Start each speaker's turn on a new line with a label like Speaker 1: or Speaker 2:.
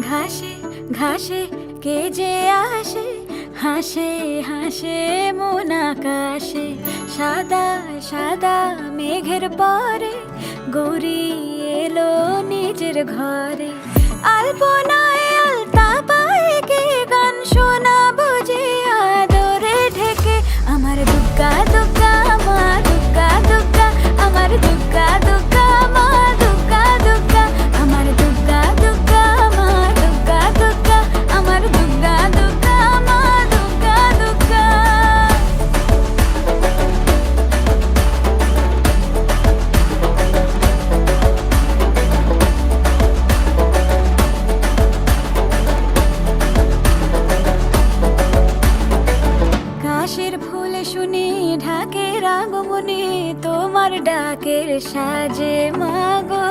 Speaker 1: ঘাসে ঘাসে কে যে আসে, হাসে হাসে মন আকাশে। সাদা সাদা মেঘের পরে গৌরী এলো নিজের ঘরে। আলপনায় আলতা পায়ে কে গান শোনাবো যে আদরে ঢেকে। আমার দুগ্গা দুগ্গা মা দুগ্গা দুগ্গা, আমার দুগ্গা দুগ্গা মা দুগ্গা দুগ্গা, আমার দুগ্গা দুগ্গা মা দুগ্গা দুগ্গা, আমার দুগ্গা দুগ্গা মা দুগ্গা দুগ্গা। কাশের ফুল শুনি ঢাকের আগমনে, তোমার ডাকের সাজে মাগো